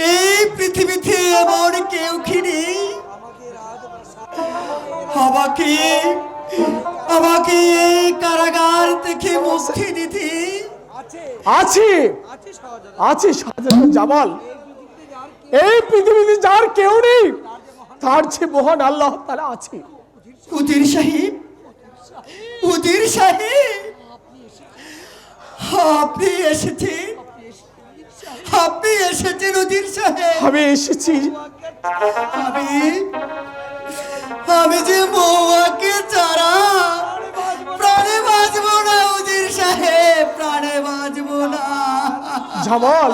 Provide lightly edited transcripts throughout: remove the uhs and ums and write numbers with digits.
এই পৃথিবীতে এমন কেউ কি নেই আমাকে আমাকে এই কারাগার থেকে মুক্তি দিতে? আছি আছি শাহজাদা জামাল। এই পৃথিবীতে যার কেউ নেই তার চেয়ে মহান আল্লাহ তাআলা আছে। উজির সাহেব, উজির সাহেব, আপনি এসেছেন, আপনি এসেছেন উজির সাহেব। আমি এসেছি। আমি আমি যে মৌয়াকে ছাড়া প্রাণে বাঁচবো না উজির সাহেব, প্রাণে বাঁচবো না। জামাল,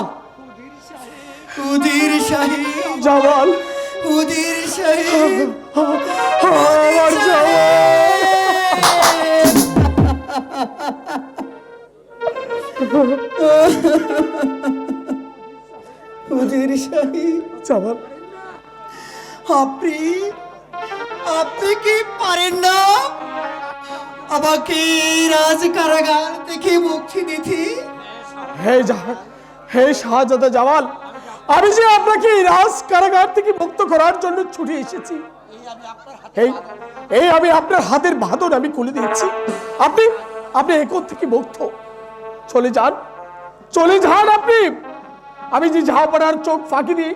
উজির সাহেব, জামাল, উজির সাহেব, আমার উজির সাহেব, জামাল, আপনি আপনি কি পারেন না আমাকে রাজ কারাগার থেকে মুক্তি দিতে? হে শাহজাদা জামাল, আমি যে আপনাকে এই রাজ কারাগার থেকে মুক্ত করার জন্য ছুটে এসেছি। এই আমি আপনার হাতের বাঁধন আমি খুলে দিচ্ছি। আপনি আপনি এখন থেকে মুক্ত। চলে যান, চলে যান আপনি। আমি যে জাহাপনার চোখ ফাঁকি দিয়ে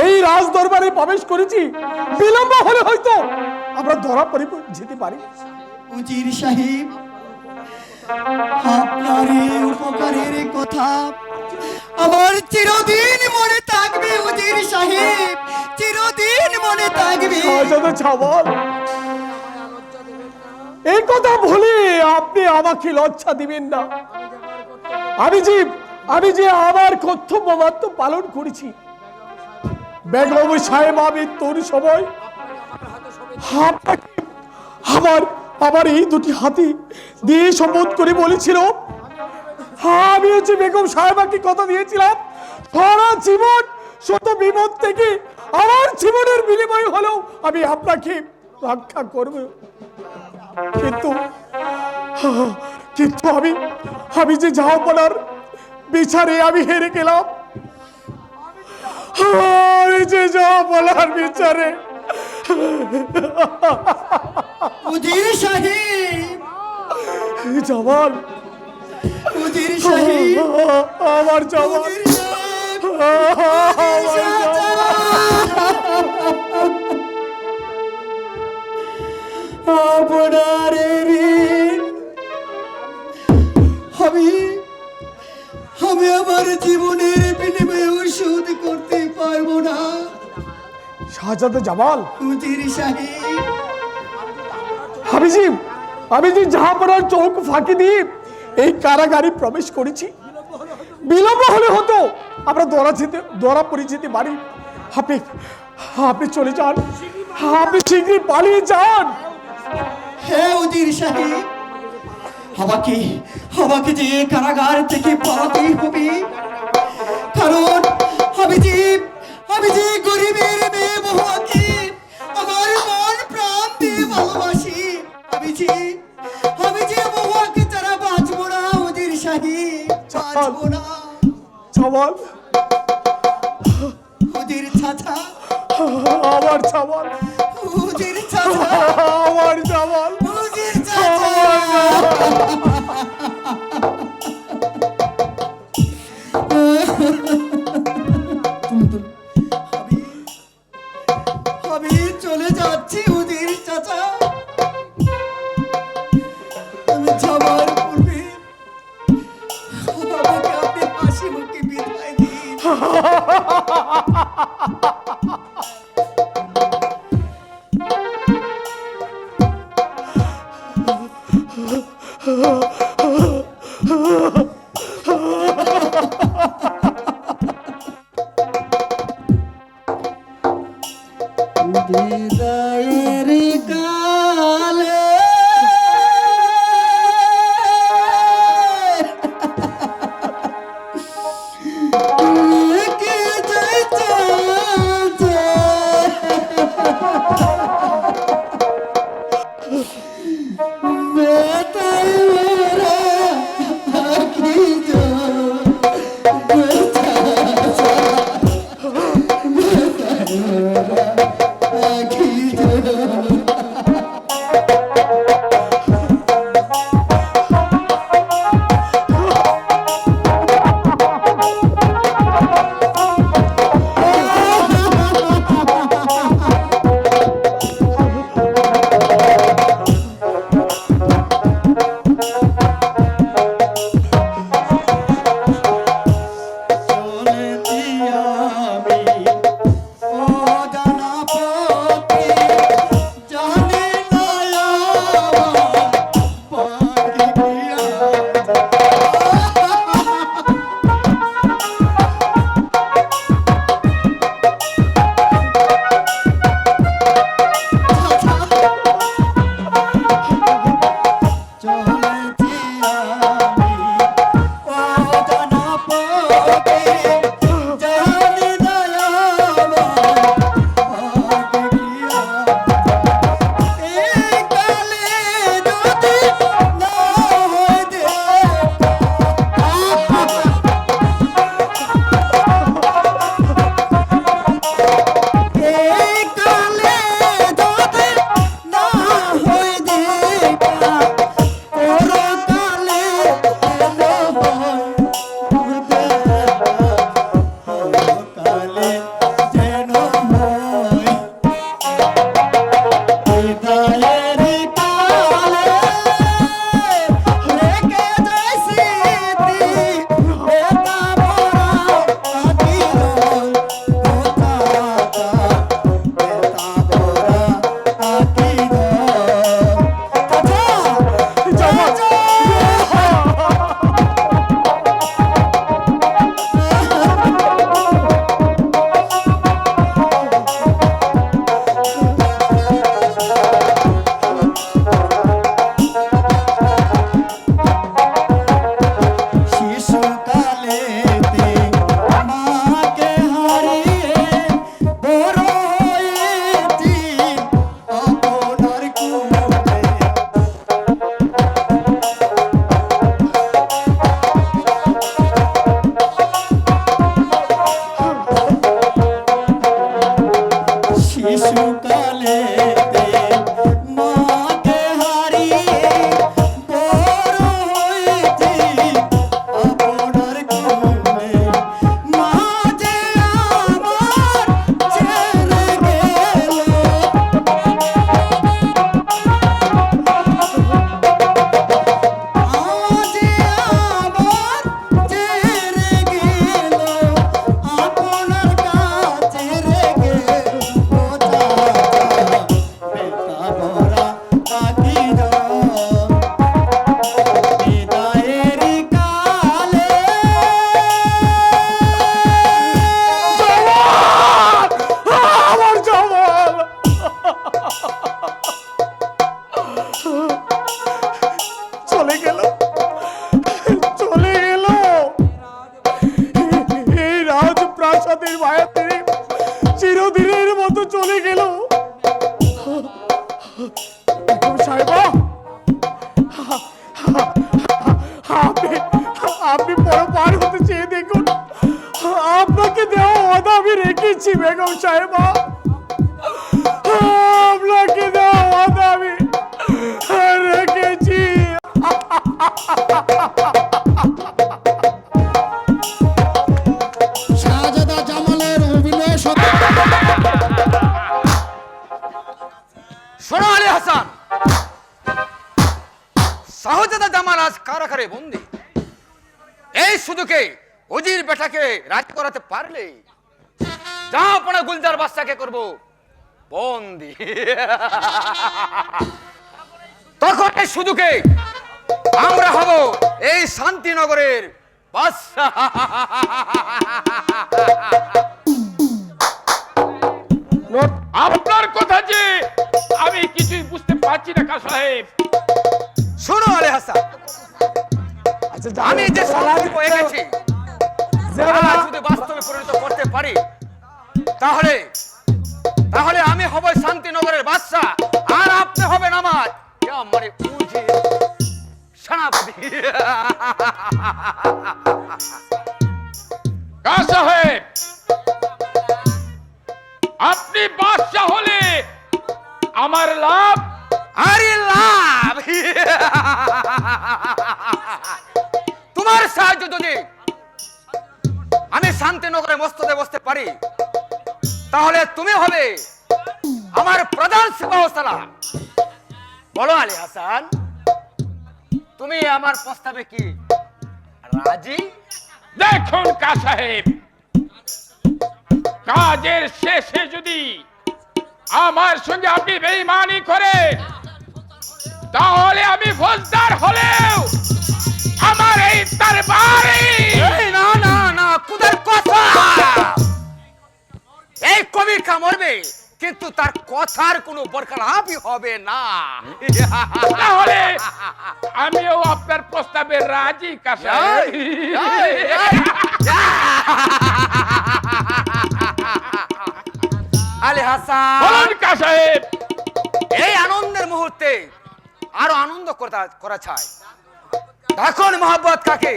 এই রাজ দরবারে প্রবেশ করেছি, বিলম্ব হলে হয়তো আমরা ধরা পড়ে যেতে পারি। উজির সাহেব, আপনার এই উপকারের কথা আমার চিরদিন মনে থাকবে উজির সাহেব, চিরদিন মনে থাকবে। শাহজাদা জামাল, এই কথা ভুলে আপনি আমাকে লজ্জা দিবেন না। আমি যে আমার কর্তব্য মাত্র পালন করেছি। বেগম সাহেব মৃত্যুর সময় আপনাকে আমার এই দুটি হাতি দিয়ে শপথ করে বলেছিল, আমি হচ্ছে বেগম সাহেবাকে কথা দিয়েছিলাম সারা জীবন শত বিপদ থেকে আমার জীবনের বিনিময় হলেও আমি আপনাকে রক্ষা করব। কিন্তু কিন্তু আমি যে জাহাপনার বিচারে আমি হেরে গেলাম। আমি যে জাহাপনার বিচারে। উজির সাহেব, জামাল, উজির সাহেব, আমার জামাল, উজির সাহেব, উজির সাহেব, আপনার ঋণ আমি আমার জীবনের বিনিময়ে শোধ করতে পারবো না। শাহজাদা জামাল, উজির সাহেব, আমি যে জাহাপনার চোখ ফাঁকি দিয়ে এই কারাগারে প্রবেশ করেছি, বিলম্ব হলে হতো আমরা ধরা পড়ে যেতে পারি। আপনি চলে যান, আপনি শীঘ্রই পালিয়ে যান। হ্যাঁ উজির সাহেব, আমাকে যে কারাগার থেকে পালাতেই হবে, কারণ আমি যে গরিবের মেয়ে মহুয়াকে আমার মন প্রাণ দিয়ে ভালোবাসি। আমি যে মহুয়াকে ছাড়া বাঁচবো না উজির সাহেব, বাঁচবো না। জামাল, উজির চাচা, আমার জামাল, উজির চাচা, আমার জামাল, উজির চাচা। আমি চলে যাচ্ছি উজির চাচা। আমি যাবার পূর্বে আমাকে আপনি হাসি মুখে বিদায় দিন। বিদায়ের কালে কে যাইতে বেতাইরা কি যা আমাদের মায়া তিনি চিরদিনের মতো চলে গেল। বেগম সাহেবা, আপনি পরপার হতে চেয়ে দেখুন, আপনাকে দেওয়া ওয়াদা আমি রেখেছি বেগম সাহেবা, আপনাকে দেওয়া ওয়াদা আমি রেখেছি। শাহজাদা জামালের অভিনয় শোনো আলী হাসান, শাহজাদা জামাল আজ কারাগারে বন্দি। এই সুযোগে উজির বেটাকে রাজ করাতে পারলে জাহাপনা গুলজার বাদশাকে করব বন্দি। তখন এই সুযোগে আমরা হব এই শান্তিনগরের বাদশা। আপনার কথা যে আমি কিছুই বুঝতে পারছি না কা সাহেব। শোনো আলী হাসান, আচ্ছা, আমি যে সংকল্প এঁকেছি তা যদি বাস্তবে পরিণত করতে পারি তাহলে তাহলে আমি হব শান্তিনগরের বাদশা, আর আপনি হবেন আমার মানে উজির সেনাপতি। কা সাহেব, আপনি বাদশা হলে আমার লাভ। আরে লাভ তোমার সাহায্য যদি আমি শান্তিনগরে মস্তদে বসতে পারি তাহলে তুমি হবে আমার প্রধান সিপাহসালার। বলো আলী হাসান, তুমি আমার প্রস্তাবে কি রাজি? দেখুন কা সাহেব, কাজের শেষে যদি আমার সঙ্গে আপনি বেঈমানি করেন তাহলে আমি ফৌজদার হলেও আমার এই দরবারে না না না, কুদের কথা। এই কবির কা মরবে কিন্তু তার কথার কোনো বরখলাফই হবে না। তাহলে আমিও আপনার প্রস্তাবে রাজি কা সাহেব। আলী হাসান, বলুন কা সাহেব। এই আনন্দের মুহূর্তে আরো আনন্দ করা চাই। এখন মোহাম্মত কাকে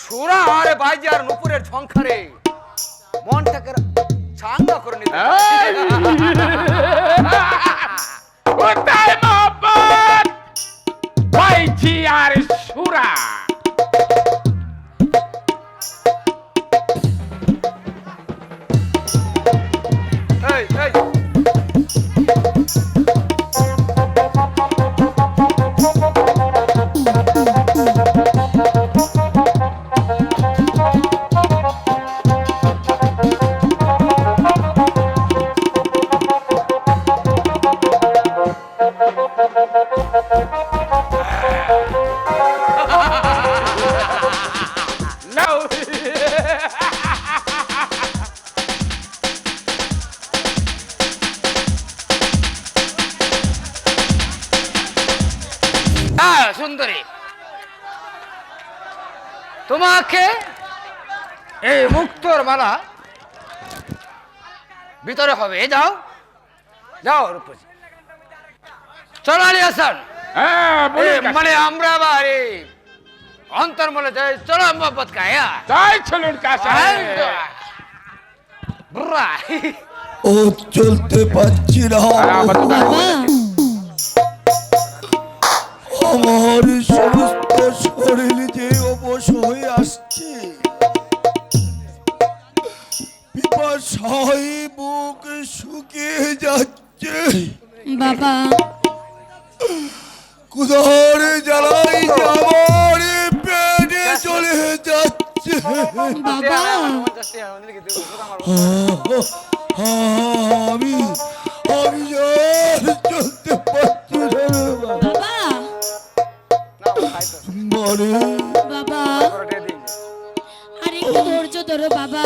সুরা আর বাইজার নুপুরের ঝংকারে মনটাকে চাঙ্গা করে নিতে কোথায় মোহাম্মদ বাইজি আর সুরা? এই, এই, No. সুন্দরী, তোমাকে এই মুক্তোর মালা ভিতরে হবে। যাও যাও রূপসী। চলো আলী হাসান, হ্যাঁ, বলুন কা মানে আমরা আবার অন্তর্মলে যাই। চলো মোহাম্মদ কায়া তাই চলুন কা সাহেব। ও চলতে পারছি না, আমার সমস্ত শরীর যে অবশ হয়ে আসছে, পিপাসায় বুক শুকিয়ে যাচ্ছে, বাবা কুদার জ্বালাই আমার পেটে চলে যাচ্ছে। বাবা আমি আমি আর চলতে পারছি না রে বাবা। মানে বাবা আর একটু ধৈর্য ধরো বাবা,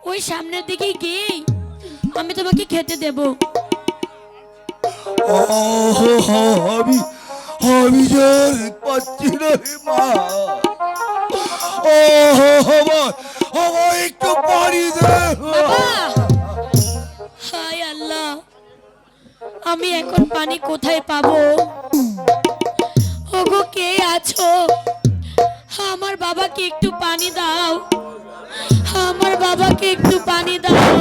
ওই সামনের দিকে গিয়ে আমি তোমাকে খেতে দেব। আমি আমি আর পাচ্ছি না রে মা। আমার একটু পানি দে। বাবা হায় আল্লাহ, আমি এখন পানি কোথায় পাবো? ওগো কে আছো? আমার বাবাকে একটু পানি দাও, আমার বাবাকে একটু পানি দাও,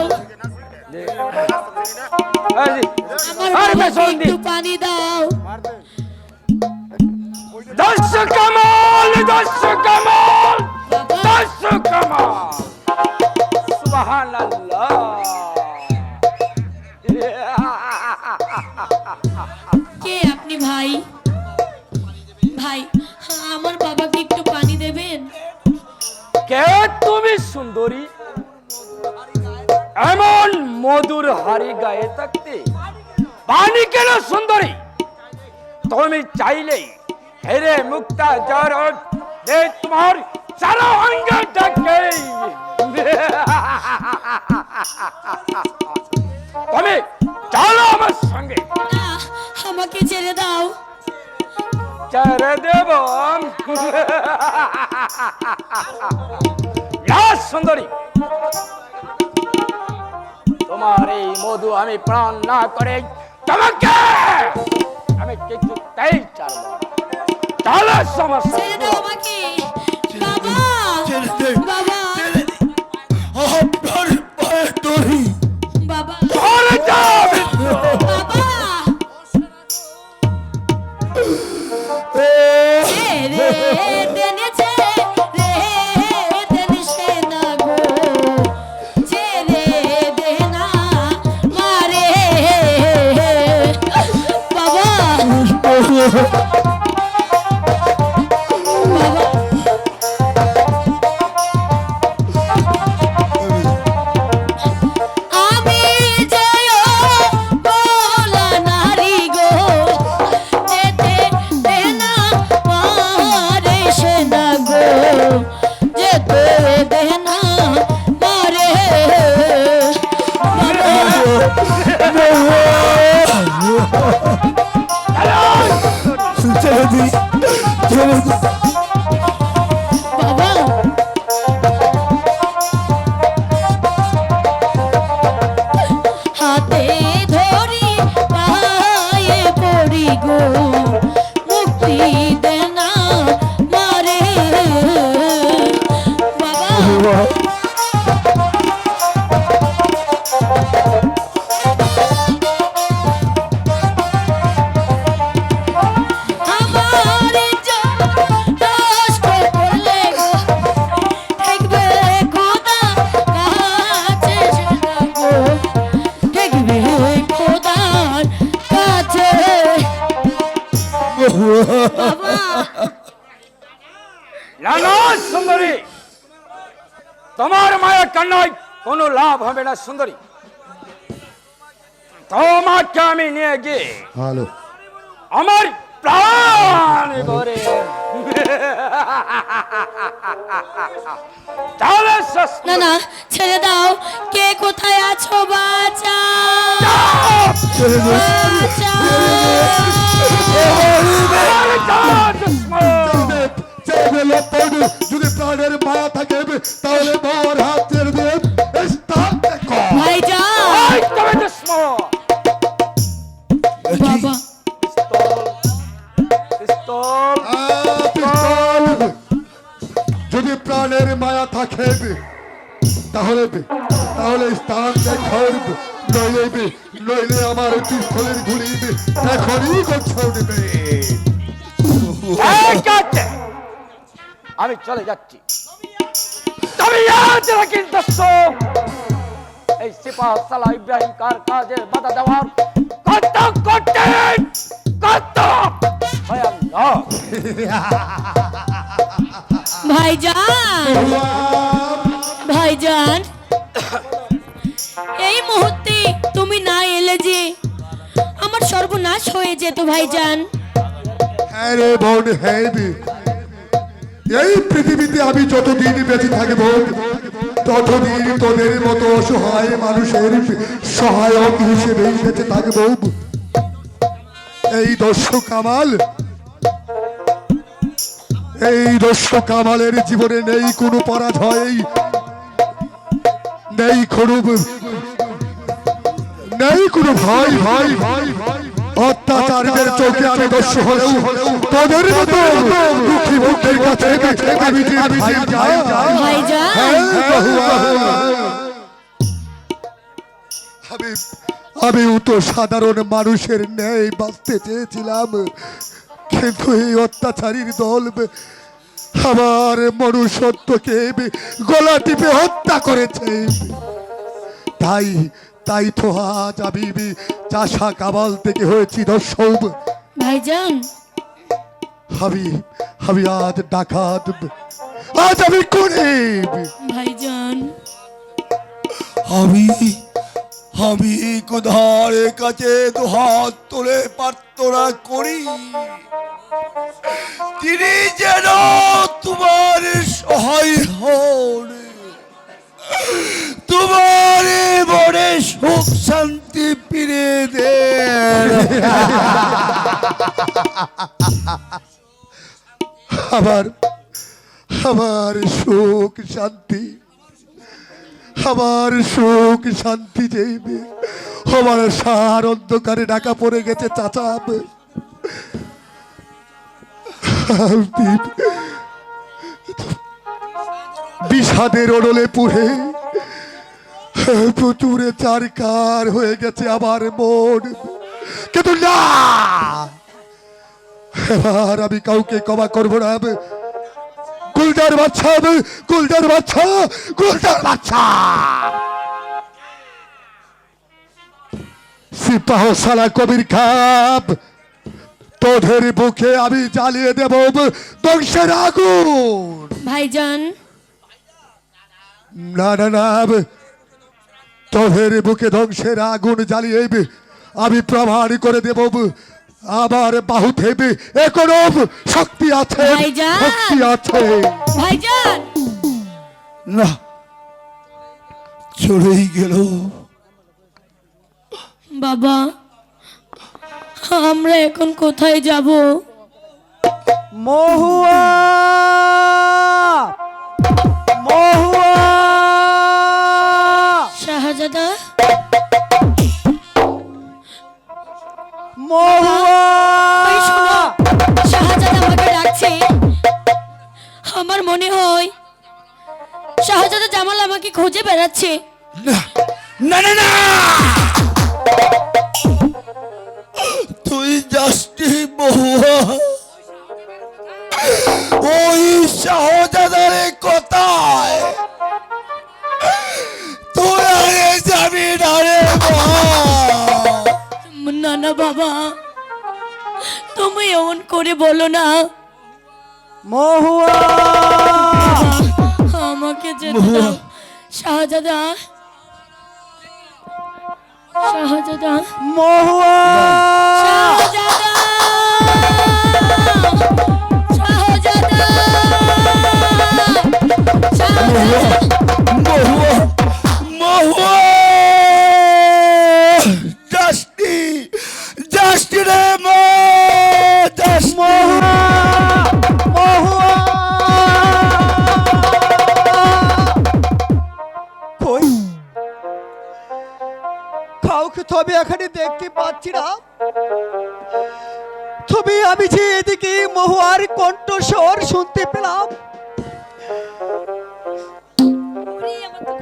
আমার বাবাকে একটু পানি দাও। দশ কামাল, দশ কামাল, দশ কামাল। সুবহানাল্লাহ। কে আপনি ভাই? ভাই আমার বাবাকে একটু পানি দেবেন? কে তুমি সুন্দরী? এমন মধুর হাড়ি গায়ে থাকতে পানি কেন সুন্দরী? তুমি চাইলেই হেরে মুক্তা জ্বর তোমার সারা অঙ্গ ডাকে। তুমি চলো আমার সঙ্গে। না, আমাকে ছেড়ে দাও। ছেড়ে দেব না সুন্দরী, তোমার এই মধু আমি প্রাণ না করে তোমাকে আমি কিছুতেই ছাড়ব না। চলো সমস্যা। ছেড়ে দাও আমাকে। বাবা ছেড়ে দে, বাবা ছেড়ে দে। আপনার পায়ে ধরি। বাবা চলে যাও বৃদ্ধ। বাবা রে দেনেছে রে দেনছে না গো, ছেড়ে দে না মারে বাবা। বাবা আমি জয় বলা নারী গো, যেতে দে না মারে সে না গো, যেতে দে না মারে ছেড়ে দি, ছেড়ে দি। বাবা। হাতে ধরি পায়ে পড়ি গো, মুক্তি দে না মারে বাবা। আমার নষ্ট করলে গো, দেখবে খোদা কাছে সেটা গো, দেখবে খোদার কাছে বাবা। না না সুন্দরী, তোমার মায়ের কান্নায় কোনো লাভ হবে না সুন্দরী। তোমাকে আমি নিয়ে গিয়ে ভালো। আমার প্রাণ ভরে তাহলে না না, ছেড়ে দাও। কে কোথায় আছো? বাঁচা বাঁচা। যদি প্রাণের মায়া থাকে তাহলে বর হাত ছেড়ে দিয়ে স্থান দেখো। ভাইজান বাবা যদি প্রাণের মায়া থাকে তাহলে তাহলে স্থান দেখো, নইলে নইলে আমার পিস্তলের গুলি এখনই কোথাও নেবে। ঠিক আছে, আমি চলে যাচ্ছি। তবে ইয়াদ রাখিস দোস্ত, এই সিপাহ সালাহ ইব্রাহিম কার কাজে বাধা দেওয়ার কত কঠিন, কত ভয়ানক। ভাইজান ভাইজান, এই মুহূর্তে তুমি না এলে যে আমার সর্বনাশ হয়ে যেত ভাইজান। হ্যাঁ রে বোন, হ্যাঁ রে। এই পৃথিবীতে আমি যতদিন বেঁচে থাকবো ততদিন তোদের মতো অসহায় মানুষের সহায়ক হিসেবেই বেঁচে থাকবো। এই দর্শক কামাল, এই দর্শক কামালের জীবনে নেই কোনো পরাজয়, নেই কোনো ভয় ভয় ভয় অত্যাচারীদের চোখে আমি দস্যু হলেও তোদের মতো দুঃখী মুখের কাছে আমি যে ভাইজান। ভাইজান আমিও তো সাধারণ মানুষের ন্যায় বাঁচতে চেয়েছিলাম, কিন্তু এই অত্যাচারীর দল আমার মনুষ্যত্বকে গলা টিপে হত্যা করেছে। তাই তো আজ আমি চাষা কাবাল থেকে হয়েছি দর্শক। ভাইজান আমি আজ ডাকাত, আজ আমি করে ভাইজান আমি কোধারে কাছে দুহাত তুলে প্রার্থনা করি, তিনি যেন তোমার সহায় হন, তোমার মনে সুখ শান্তি ফিরে দেন। আমার সুখ শান্তি যাইবে, আমার সার অন্ধকারে ঢাকা পড়ে গেছে চাচা। বিষাদের ওড়লে পুড়ে পুতুরে চারকার হয়ে গেছে আমার মন, কিন্তু না, এবার আমি কাউকে ক্ষমা করবো না। গুলজার বাচ্চা সিপাহ সালা কবির খাপ, তোদের বুকে আমি জ্বালিয়ে দেব ধ্বংসের আগুন। ভাইজান না, তোদের বুকে ধ্বংসের আগুন জ্বালিয়ে আমি প্রমাণ করে দেব আমার বাহুতে এখনো শক্তি আছে, শক্তি আছে। ভাইজান না, চলেই গেল। বাবা আমরা এখন কোথায় যাব? মহুয়া শাহজাদা ওই শোনো, শাহজাদা আমাকে ডাকছে। আমার মনে হয় শাহজাদা জামাল আমাকে খুঁজে বেড়াচ্ছে। না, তুই যাসনি মহুয়া, ওই শাহজাদারে কথায় তুই আরে যাবি না রে। না বাবা, তুমি এমন করে বলো না। মহুয়া আমাকে যেতে দাও। শাহজাদা মহুয়া শাহজাদা মহুয়া যাসনি রে কাউকে তবে এখানে দেখতে পাচ্ছি না, তবে আমি যে এদিকে মহুয়ার কণ্ঠস্বর শুনতে পেলাম।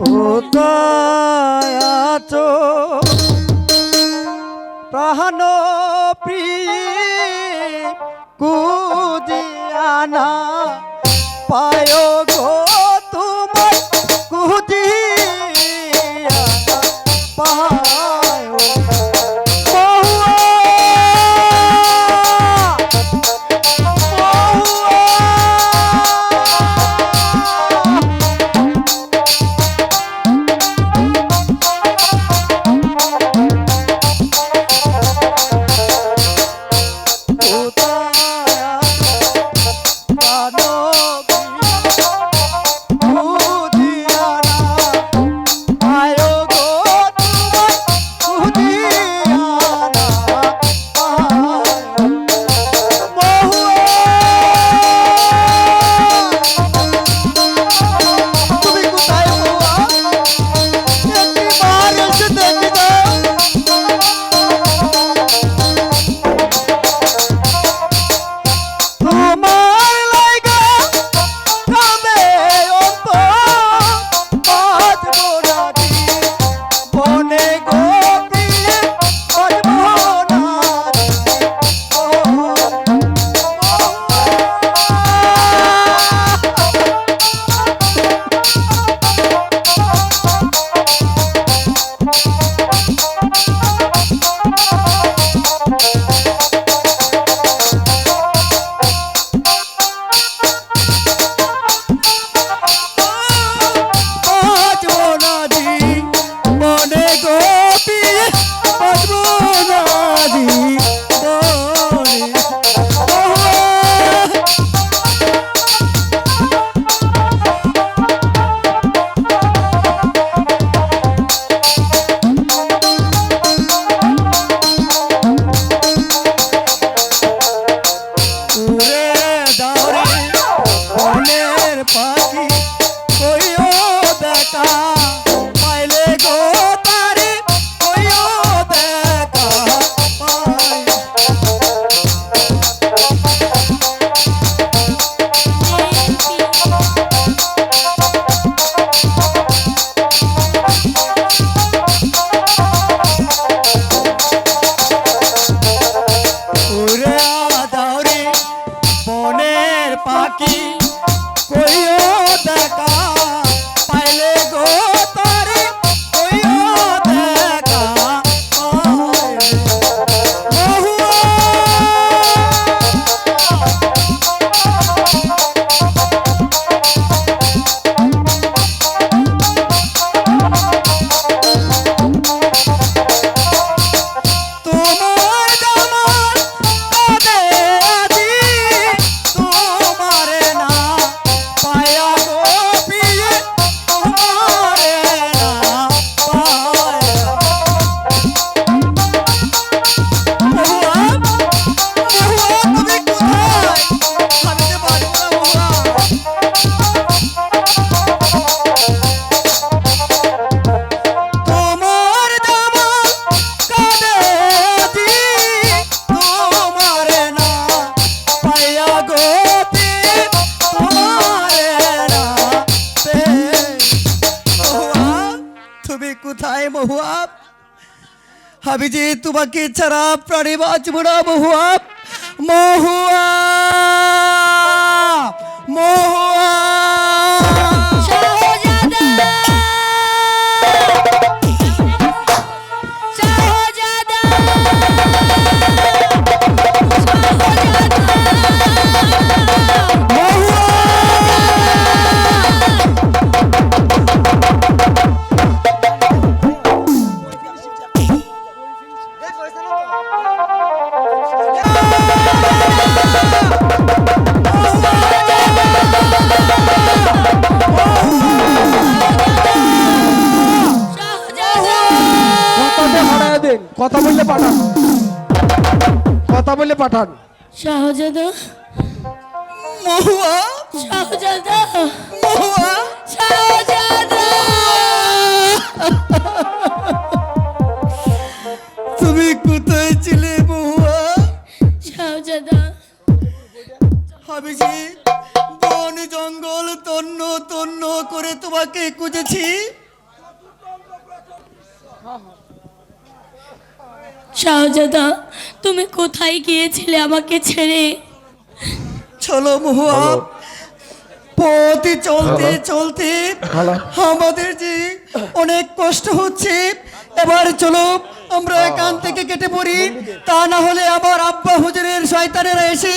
কোথায় আছো প্রাণ প্রিয় কুদিয়ানা পায় গো তোমার কুদিয়ানা পায় মহুয়া কোথায় মহুয়া? আমি যে তোমাকে ছাড়া প্রাণে বাঁচব না মহুয়া। মহুয়া, মহুয়া। শাহজাদা! শাহজাদা! কথাতে হারায় দেন, কথা বললে পাঠান, কথা বললে পাঠান। শাহজাদা! মহুয়া, শাহজাদা! মহুয়া। শাহজাদা! তুমি কোথায় ছিলে মহুয়া? শাহজাদা! আমি যে বন জঙ্গল তন্ন তন্ন করে তোমাকে খুঁজেছি। শাহজাদা, তুমি কোথায় গিয়েছিলে আমাকে ছেড়ে? চলো মহুয়া, পথে চলতে চলতে আমাদের যে অনেক কষ্ট হচ্ছে। এবার চলো আমরা এখান থেকে কেটে পড়ি, তা না হলে আবার আব্বা হুজুরের শয়তানেরা এসে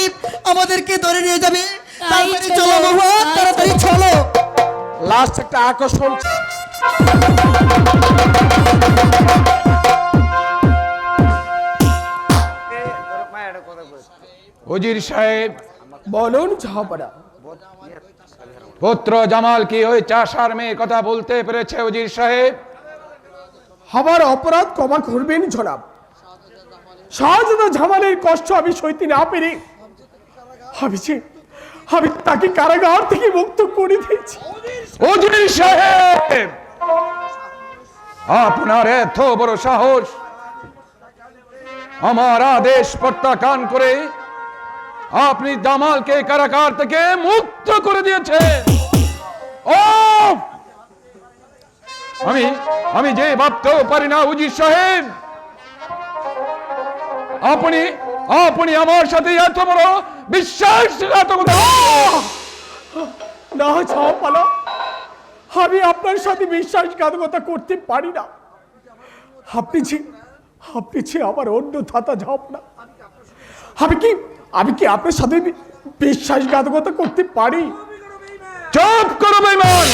আমাদেরকে ধরে নিয়ে যাবে। তাড়াতাড়ি চলো মহুয়া, তাড়াতাড়ি চলো। লাস্ট একটা আকর্ষণ। উজির সাহেব, বলুন ঝাপড়া। পুত্র জামাল কি ওই চাষার মেয়ে কথা বলতে পেরেছে উজির সাহেব? আমার অপরাধ ক্ষমা করবেন জনাব। শাহজাদা জামালের কষ্ট আমি সইতে না পেরে আমি তাকে কারাগার থেকে মুক্ত করে দিয়েছি। উজির সাহেব, আপনার এত বড় সাহস! আমার আদেশ প্রত্যাখ্যান করে আপনি জামালকে কারাগার থেকে মুক্ত করে দিয়েছেন। ও, আমি যে ভাবতেও পারি না উজির সাহেব, আপনি আমার সাথে এত বড় বিশ্বাসঘাতকতা! না ঝাপড়া, আমি আপনার সাথে বিশ্বাসঘাতকতা করতে পারি না। আপনি যে আমার অন্য ধাতা ঝাপড়া, আমি কি আপনার সাথে বিশ্বাসঘাতকতা করতে পারি? চুপ করো বেঈমান!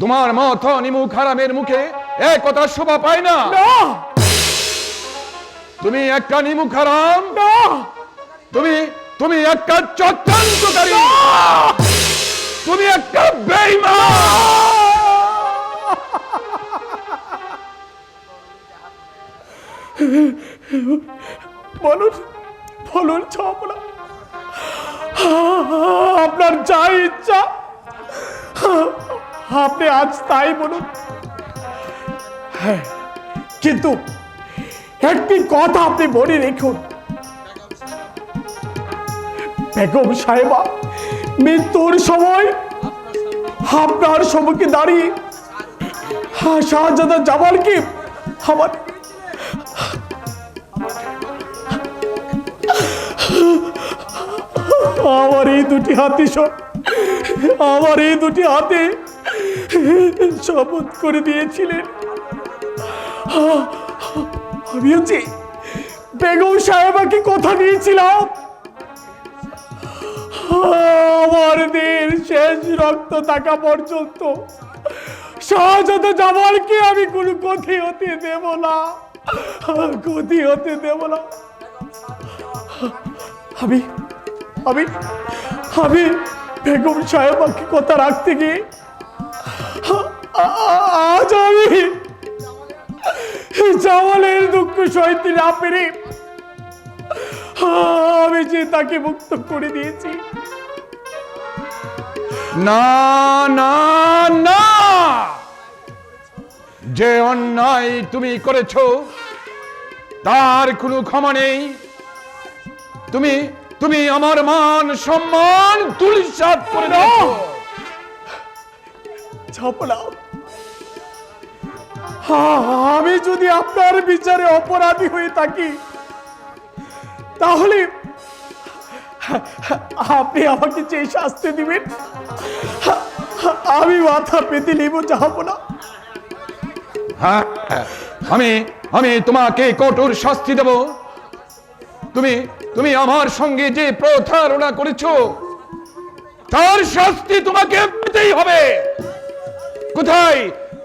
তোমার মত নিমুখ হারামের মুখে এক কথা শোভা পায় না। না তুমি একটা নিমুখ হারাম, না, তুমি একটা চক্রান্তকারী, তুমি একটা বেঈমান। বলুন বলুন ঝাপড়া, আপনার যা ইচ্ছা আপনি আজ তাই বলুন। হ্যাঁ, কিন্তু একটি কথা আপনি মনে রেখুন, বেগম সাহেবা মৃত্যুর সময় আপনার সম্মুখে দাঁড়িয়ে শাহজাদা জামালকে আমার এই দুটি হাতে শপথ করে দিয়েছিলেন। আমি হচ্ছে বেগম সাহেবাকে কথা দিয়েছিলাম, আমার দিন শেষ রক্ত থাকা পর্যন্ত শাহজাদা জামালকে আমি কোনো ক্ষতি হতে দেব না। আমি বেগম সাহেবাকে কথা রাখতে গিয়ে আজ আমি জামালের দুঃখ সইতে না পেরে আমি যে তাকে মুক্ত করে দিয়েছি। না না না, যে অন্যায় তুমি করেছো তার কোনো ক্ষমা নেই। তুমি আমার মান সম্মান ধূলিসাৎ করে দাও। ঝাপড়া, আমি যদি আপনার বিচারে অপরাধী হয়ে থাকি তাহলে আপনি আমাকে যে শাস্তি দিবেন আমি মাথা পেতে নেব, যাব না। হ্যাঁ, আমি তোমাকে কঠোর শাস্তি দেব। তুমি আমার সঙ্গে যে প্রতারণা করেছো তার শাস্তি তোমাকে পেতেই হবে।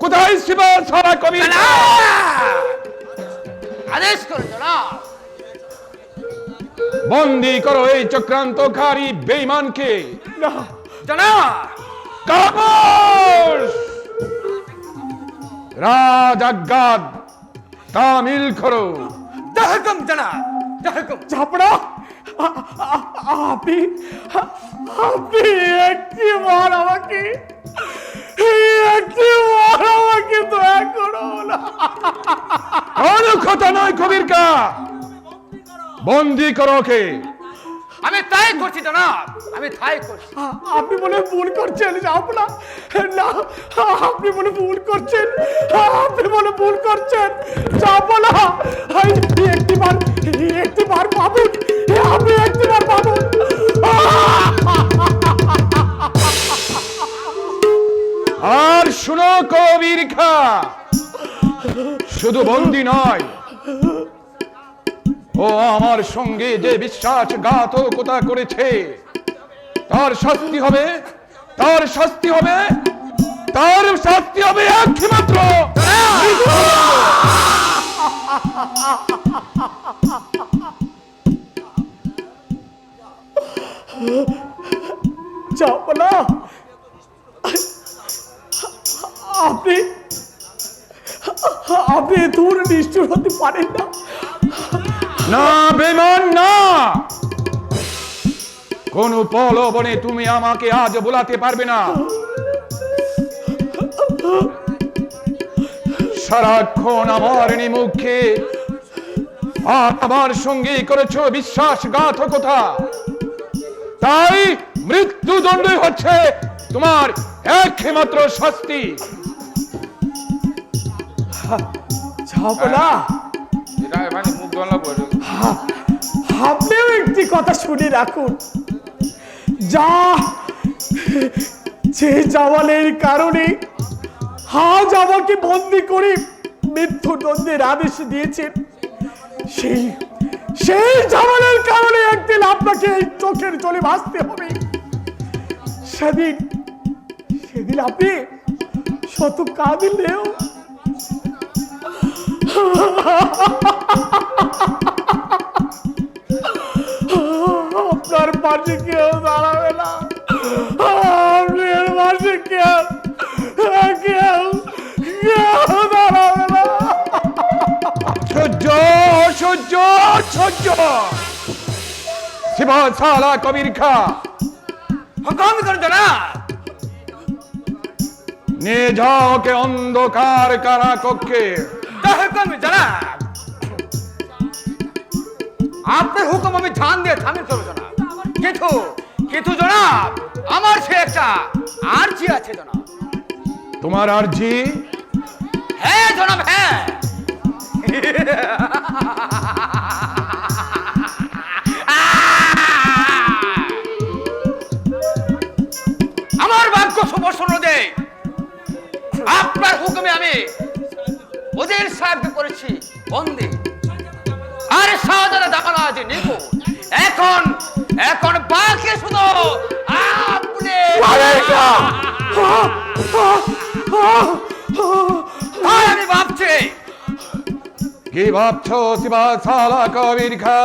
কোথায় শিবা সারা কবি? আদেশ করুন জনাব। বন্দি করো এই চক্রান্তকারী বেঈমানকে। না, জনাব খামোশ! রাজাজ্ঞাত তামিল করো। হুকুম জনাব, হুকুম। যাব না। আপনি একটিবার আমাকে দয়া করো না। কোনো কথা নয় কবির কা, বন্দি করো ওকে। আমি তাই করছি জনাব, আমি তাই করছি। আপনি মনে হয় ভুল করছেন, যাব না। না, আপনি মনে ভুল করছেন, যাব না। একটিবার পাবুন, আপনি একটিবার পাবুন। আর শুনো কবির খা, শুধু বন্দি নয়, ও আমার সঙ্গে যে বিশ্বাসঘাতকতা করেছে তার শাস্তি হবে একটি মাত্র। যাব না। আপনি দূর নিষ্ঠুর হতে পারেন না। না বেমান না, কোন প্রলোভনে তুমি আমাকে আজ বোলাতে পারবে না। সারাক্ষণ আমার মুখে আমার সঙ্গে করেছো বিশ্বাসঘাতকতা, তাই মৃত্যুদণ্ডই হচ্ছে তোমার একমাত্র শাস্তি। যাব না। আপনিও একটি কথা শুনে রাখুন, যে জামালের কারণে আজ আমাকে বন্দি করে মৃত্যুদণ্ডের আদেশ দিয়েছেন, সেই জামালের কারণে একদিন আপনাকে এই চোখের জলে ভাসতে হবে। সেদিন আপনি শত কাঁদিলেও আপনার পাশে কেউ দাঁড়াবে না। আপনার পাশে কেউ দাঁড়াবে না। সহ্য শিবা সালা কবির খা, হুকুম করুন জনাব। নিয়ে যাও ওকে অন্ধকার কারা কক্ষে। হুকুম জনাব। আপনার হুকুম আমি ধ্যান দিয়ে থামিল করবো জনাব। কিন্তু জনাব, আমার সে একটা আর্জি আছে জনাব। তোমার আর্জি? হ্যাঁ জনাব, হ্যাঁ। আমার ভাগ্য সমর্থন দে, আপনার হুকুমে আমি ওদের সাহেবকে করেছি বন্দি, আর শাহজাদা দামানা আছে নিখোঁজ। এখন বাকি শুধু আপনি। আমি ভাবছি। কি ভাবছো শিবা সালা কবির খা?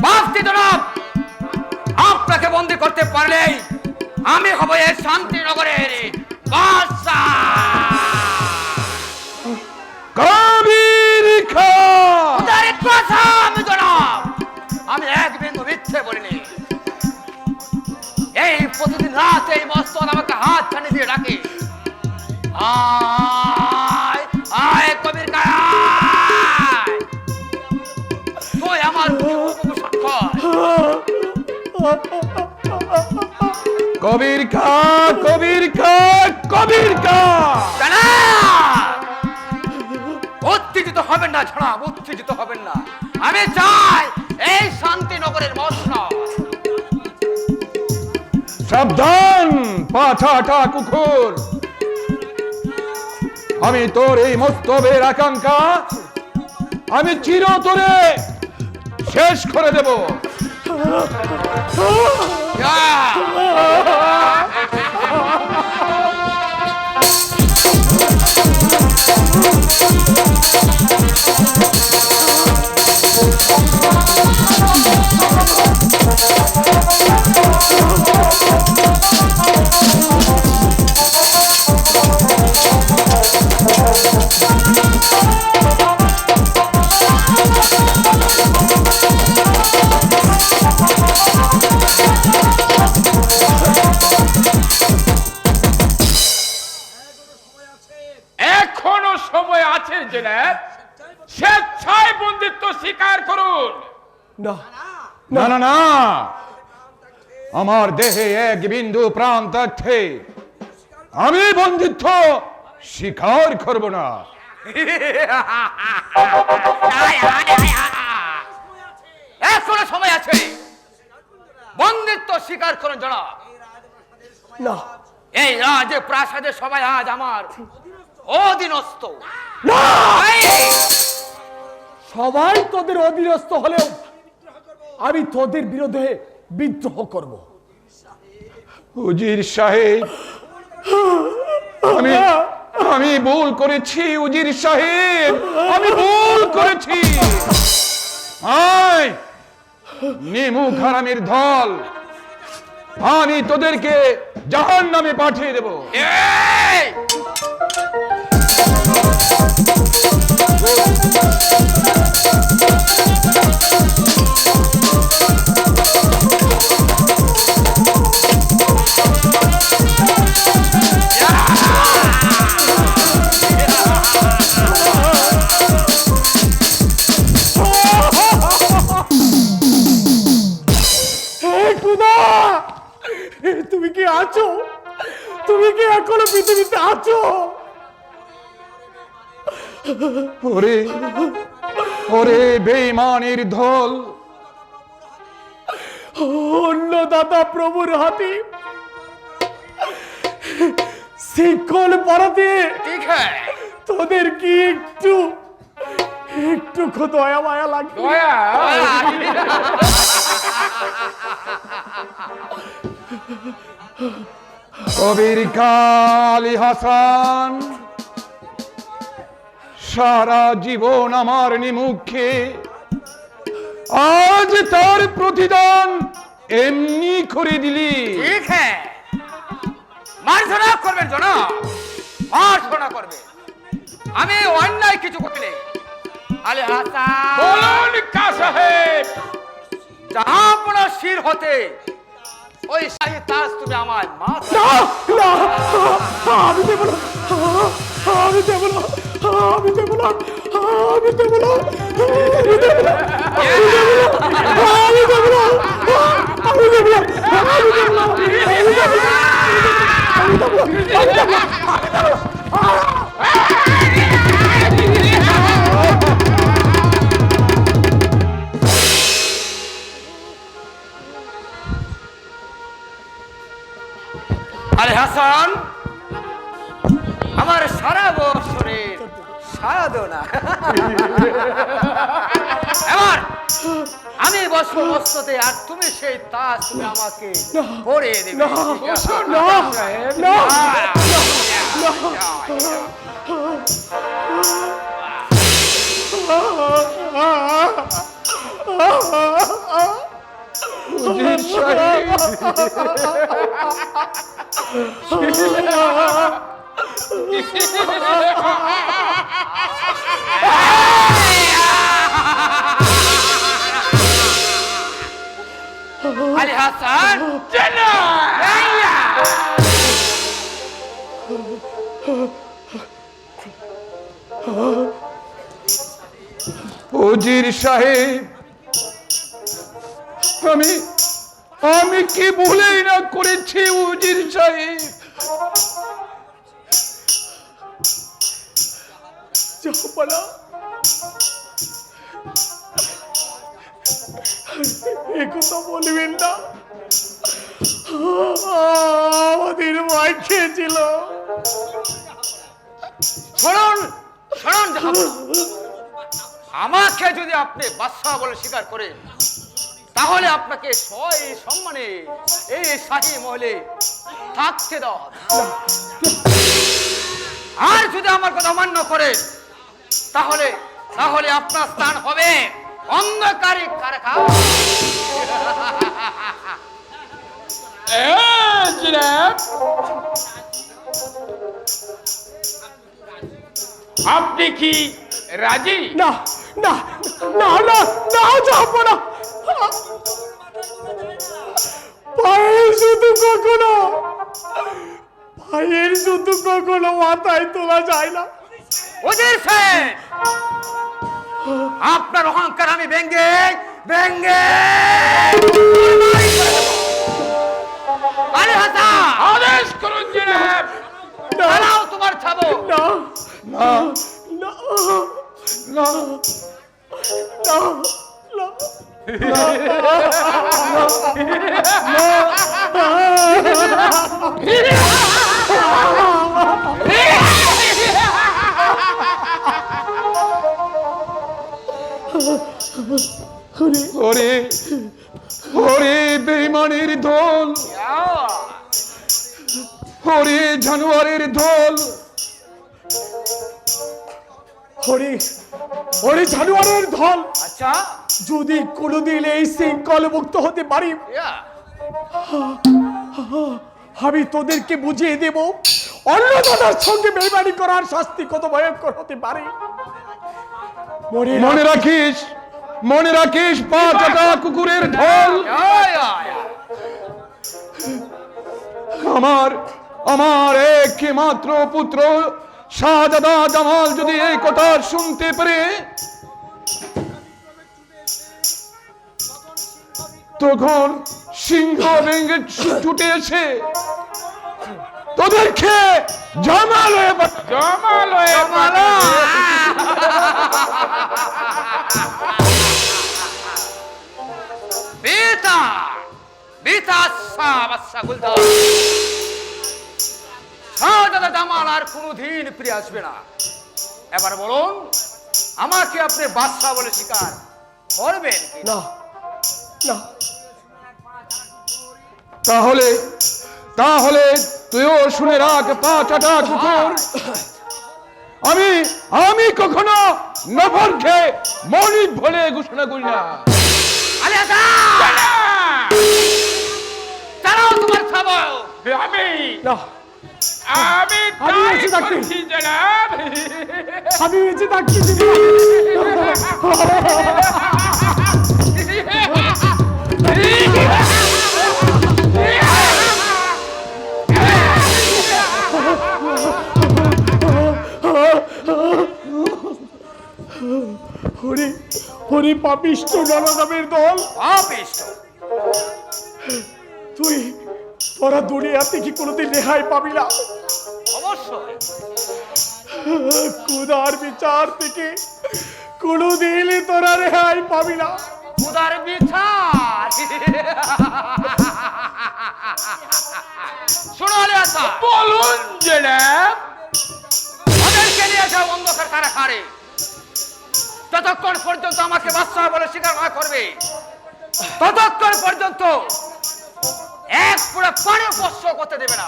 ভাবছি জনাব, আপনাকে বন্দি করতে পারলেই আমি হব এই শান্তিনগরের বাদশা। কবির খা, কথা আমি জনাব, আমি এক বিন্দু মিথ্যে বলিনি। এই প্রতিদিন রাত এই মস্তক আমাকে হাত টানি দিয়ে ডাকে, আয় আয় কবির গায়, তুই আমার কবির খা, কবির খা, কবির খা। উত্তেজিত হবেন না জনাব, উত্তেজিত হবেন না। আমি চাই এই শান্তিনগরের মসনদ। সাবধান পাছাটা কুকুর, আমি তোর এই মস্তবের আকাঙ্ক্ষা আমি চিরতরে শেষ করে দেব। এখনো সময় আছে জনাব, স্বেচ্ছায় বন্দিত্ব স্বীকার করুন। না না না না, আমার দেহে এক বিন্দু প্রাণ থাকতে আমি বন্দিত্ব স্বীকার করব না। এখনো সময় আছে, বন্দিত্ব স্বীকার করুন জনাব। না এই রাজে প্রাসাদে সবাই আজ আমার অধীনস্থ। সবাই তোদের অধীনস্থ হলেও আমি তোদের বিরুদ্ধে বিদ্রোহ করব। উজির সাহেব, আমি ভুল করেছি। উজির সাহেব, আমি ভুল করেছি। আয় নিমু খারামের দল, আমি তোদেরকে জাহান্নামে পাঠিয়ে দেব। তুমি কি আছো? তুমি কি এখনো পৃথিবীতে আছো? ওরে ওরে বেঈমানের দল, অন্নদাতা প্রভুর হাতে শিকল পরাতে ঠিক হ্যাঁ, তোদের কি একটু একটু দয়া মায়া লাগে? কবির কালী হাসান সারা জীবন আমার নিমুখে, আজ তার প্রতিদান এমনি করে দিলি। ঠিক হ্যাঁ, মার্জনা করবেন জনাব, মার্জনা করবেন। আমি অন্যায় কিছু করিনি। আলে হাসান বলুন কা সাহেব। জাহাপনা শির হতে ওই শাহী তাজ তুমি আমার মাথা। না না, আমি দেব না, আমি দেব না, আমি দেব না, আমি দেব না, আমি দেব না, আমি দেব না, আমি দেব না, আমি দেব না, আমি দেব না, আমি দেব না। আলে হাসান, আমার সারা বছরের সাধনা এবার আমি বসবো মস্ততে, আর তুমি সেই তাজ তুমি আমাকে পরিয়ে দেবে। আলী হাসান উজির সাহেব, আমি কি ভুলেই না করেছি উজির সাহেব। জাহাপনা, এ কথা বলবেন না, আমাদের মাই খেয়েছিল। শুনুন শুনুন জাহাপনা, আমাকে যদি আপনি বাদশাহ বলে স্বীকার করেন তাহলে আপনাকে সম্মানে এই শাহী মহলে থাকতে দাও, আর যদি আমার কথা অমান্য করেন তাহলে তাহলে আপনার স্থান হবে অন্ধকারে কারাগার। আপনি কি রাজি? না না না না না, যাবো না। পায়ের শুধু কখনো মাথায় তোলা যায় না। ওজির সাহেব, আপনার অহংকার আমি ভেঙ্গে ভেঙ্গে আরে হাসান, আদেশ করুন জনাব। দাঁড়াও, তোমার ছাবো। না না না না না না। ওরে ওরে বেঈমানের দল, ওরে জানোয়ারের দল, ওরে ওরে জানোয়ারের দল, আচ্ছা, যদি কোনোদিন এই শৃঙ্খল মুক্ত হতে পারি আমি তোদেরকে বুঝিয়ে দেব অন্নদাতার সঙ্গে বেইমানি করার শাস্তি কত ভয়ঙ্কর হতে পারে। মনে রাখিস, মনে রাখিস, পা কাটা কুকুরের ঢোল। আমার একমাত্র পুত্র শাহজাদা জামাল যদি এই কথা শুনতে পারে তখন সিংহ ভেঙে ছুটে এসে তোদেরকে জামাল হয়ে বেতা বেতা বাদশা গুলদার শাহজাদা জামাল আর কোনোদিন ফিরে আসবে না। এবার বলুন, আমাকে আপনি বাদশা বলে স্বীকার করবেন কি? না না, তাহলে তাহলে তুইও শুনে রাখ পা চাটা কুকুর, আমি কখনো নফরকে মনিব বলে ঘোষণা করি না। আরে হাসান, দাঁড়াও, তোমার ছাবো। আমি না, আমি আমি তাই বেঁচে থাকতে। করছি জনাব। আমি বেঁচে থাকছি। হরি হরি পাপিষ্ট নরনামের দল, পাপিষ্ট। তোরা দুনিয়াতে কি কোনোদিন রেহাই পাবি না। অবশ্যই খুদার বিচার থেকে কোনোদিন তোরা রেহাই পাবি না। উদার বিচার। শোনো আলে হাসান, বলুন জনাব। ওদেরকে নিয়ে যাও অন্ধকার কারাগারে। ততক্ষণ পর্যন্ত আমাকে বাদশাহ বলে স্বীকার না করবে ততক্ষণ পর্যন্ত এক পুরো পানি স্পর্শ করতে দেবে না।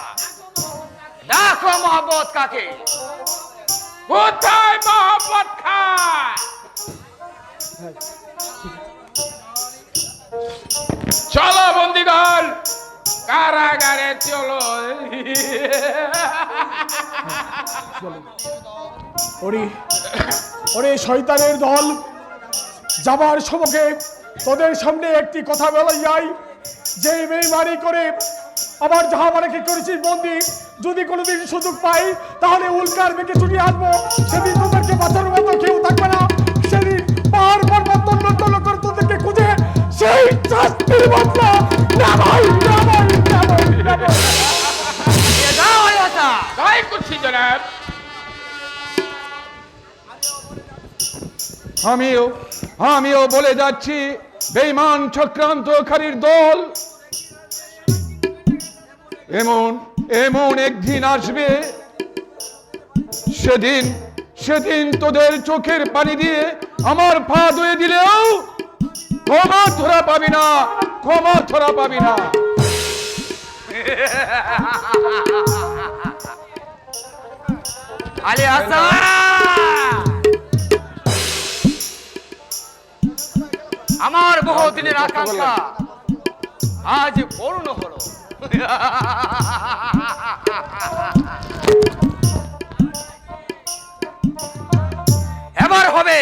দেখো মোহাম্মদ কাকে। কোথায় মোহাম্মদ খান? চলো বন্দিগণ, কারাগারে চলো। ওরে শয়তানের দল, যাবার সময় তোদের সামনে একটি কথা বলা যায়, যে বেঈমানি করে আবার জাহাপানাকে করেছিস বন্দি, যদি কোনোদিন সুযোগ পাই তাহলে উল্কার বেগে ছুটে আসবো। সেদিন তোদেরকে বাঁচানোর মতো কেউ থাকবে না। সেদিন পাহাড় পর্বত করে তোদেরকে খুঁজে সেই শাস্তির বদলা না ভাই, না ভাই, না ভাই, না ভাই। নিয়ে যাও ওই আশা। তাই করছি জনাব। আমিও বলে যাচ্ছি, বেঈমান চক্রান্তকারীর দল এমন একদিন আসবে, সেদিন তোদের চোখের পানি দিয়ে আমার পা ধুয়ে দিলেও ক্ষমা তোরা পাবি না, ক্ষমা তোরা পাবি না। আলে আশা, আমার বহুদিনের আকাঙ্ক্ষা আজ পূর্ণ হলো। এবার হবে,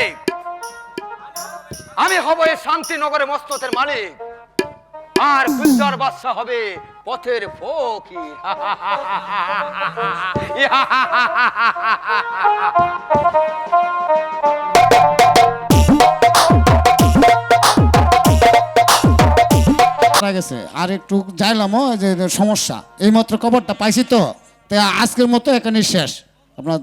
আমি হব এই শান্তিনগরের মস্ততের মালিক, আর গুলজার বাদশা হবে পথের ফকির। গেছে আর একটু যাইলাম যে সমস্যা, এইমাত্র খবরটা পাইছি তো, তাই আজকের মতো এখানে শেষ। আপনার